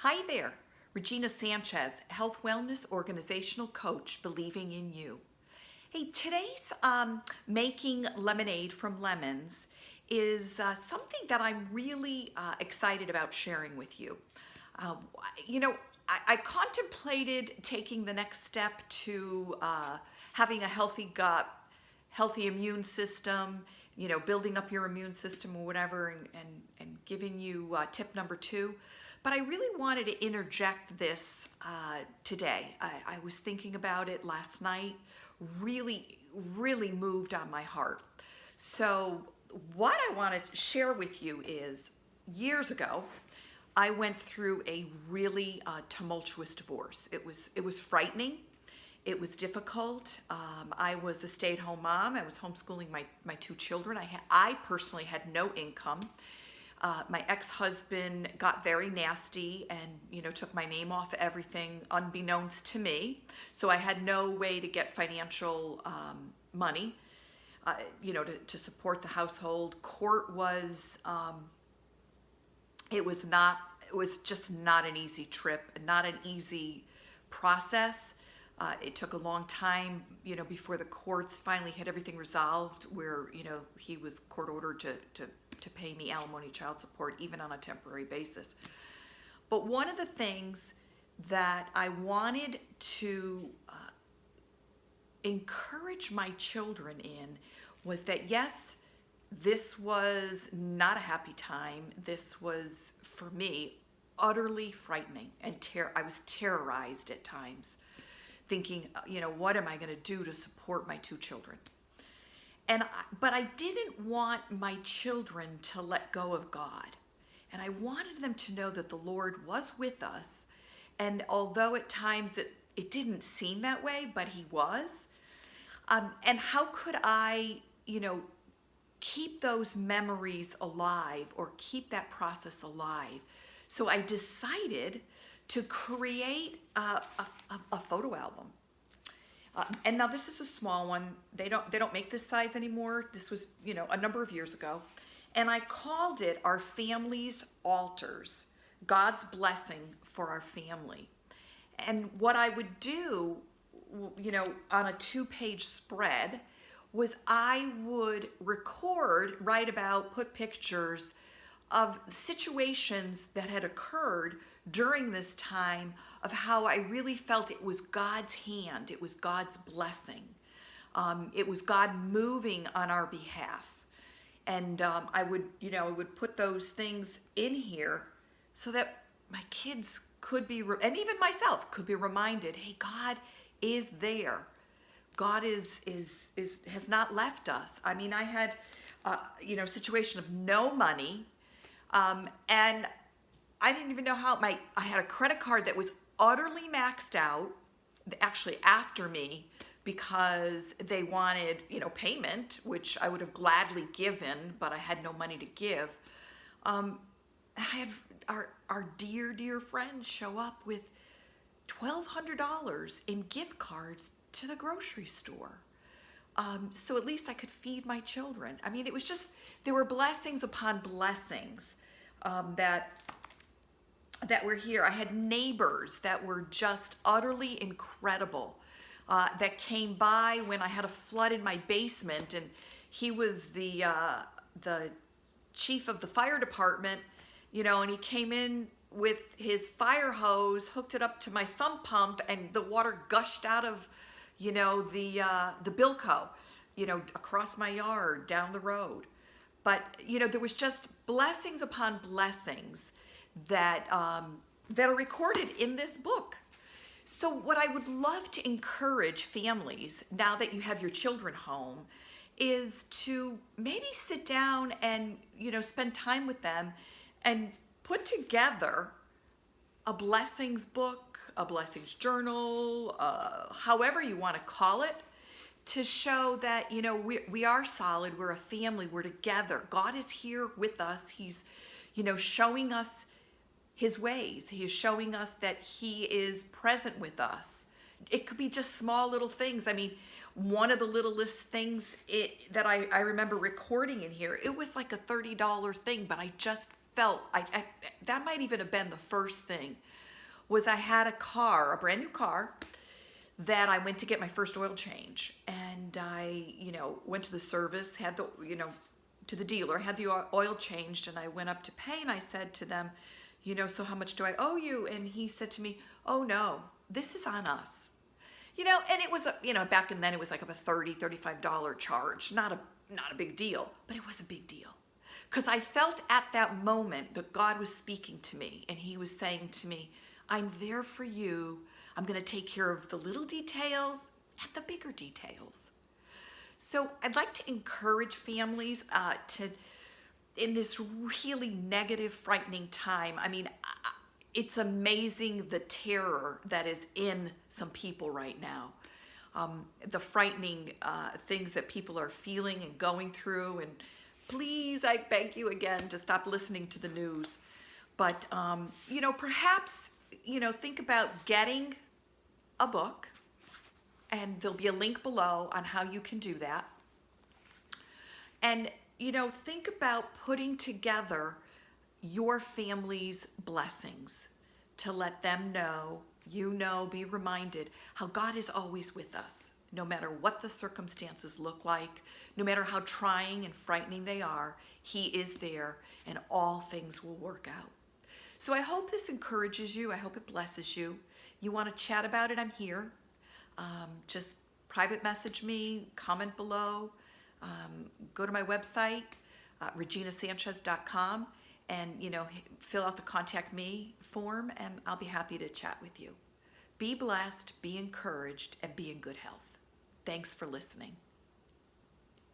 Hi there, Regina Sanchez, Health Wellness Organizational Coach, believing in you. Hey, today's making lemonade from lemons is something that I'm really excited about sharing with you. Uh, you know, I contemplated taking the next step to having a healthy gut, healthy immune system, building up your immune system or whatever, and giving you tip number two. But I really wanted to interject this today. I was thinking about it last night, really, really moved on my heart. So, what I want to share with you is years ago, I went through a really tumultuous divorce. It was frightening. It was difficult. I was a stay-at-home mom. I was homeschooling my two children. I personally had no income. My ex-husband got very nasty and took my name off everything unbeknownst to me. So I had no way to get financial money, to support the household. Court was it was just not an easy trip, not an easy process. It took a long time, before the courts finally had everything resolved where, he was court ordered to pay me alimony child support, even on a temporary basis. But one of the things that I wanted to encourage my children in was that, yes, this was not a happy time. This was, for me, utterly frightening, and I was terrorized at times, thinking, what am I going to do to support my two children? But I didn't want my children to let go of God. And I wanted them to know that the Lord was with us. And although at times it didn't seem that way, but He was. And how could I, keep those memories alive or keep that process alive? So I decided to create a photo album. And now this is a small one. They don't make this size anymore. This was, a number of years ago. And I called it Our Family's Altars, God's Blessing for Our Family. And what I would do, on a 2-page spread was I would write about, put pictures of situations that had occurred during this time of how I really felt it was God's hand, it was God's blessing, it was God moving on our behalf. And I would put those things in here so that my kids could be, and even myself could be reminded, hey, God is there. God has not left us. I mean, I had, a situation of no money, and I didn't even know how I had a credit card that was utterly maxed out, actually after me, because they wanted, payment, which I would have gladly given, but I had no money to give. I had our dear friends show up with $1,200 in gift cards to the grocery store. So at least I could feed my children. I mean, it was just, there were blessings upon blessings that were here. I had neighbors that were just utterly incredible that came by when I had a flood in my basement, and he was the chief of the fire department, and he came in with his fire hose, hooked it up to my sump pump, and the water gushed out of, the Bilco, across my yard, down the road. But, there was just blessings upon blessings that are recorded in this book. So what I would love to encourage families, now that you have your children home, is to maybe sit down and, spend time with them and put together a blessings book, a blessings journal, however you want to call it, to show that, we are solid, we're a family, we're together. God is here with us. He's, showing us His ways. He is showing us that He is present with us. It could be just small little things. I mean, one of the littlest things that I remember recording in here, it was like a $30 thing, but I just felt, that might even have been the first thing, was I had a car, a brand new car, that I went to get my first oil change. And I, went to the service, had the, to the dealer, had the oil changed, and I went up to pay, and I said to them, so how much do I owe you? And he said to me, oh no, this is on us. And it was, back then it was like a $35 charge, not a big deal, but it was a big deal. Because I felt at that moment that God was speaking to me, and he was saying to me, I'm there for you. I'm going to take care of the little details and the bigger details. So I'd like to encourage families in this really negative, frightening time. I mean, it's amazing the terror that is in some people right now. The frightening things that people are feeling and going through. And please, I beg you again to stop listening to the news. But, perhaps, think about getting a book. And there'll be a link below on how you can do that. And, think about putting together your family's blessings to let them know, be reminded how God is always with us, no matter what the circumstances look like, no matter how trying and frightening they are, he is there and all things will work out. So I hope this encourages you. I hope it blesses you. You want to chat about it, I'm here. Just private message me, comment below, go to my website, reginasanchez.com, and fill out the contact me form, and I'll be happy to chat with you. Be blessed, be encouraged, and be in good health. Thanks for listening.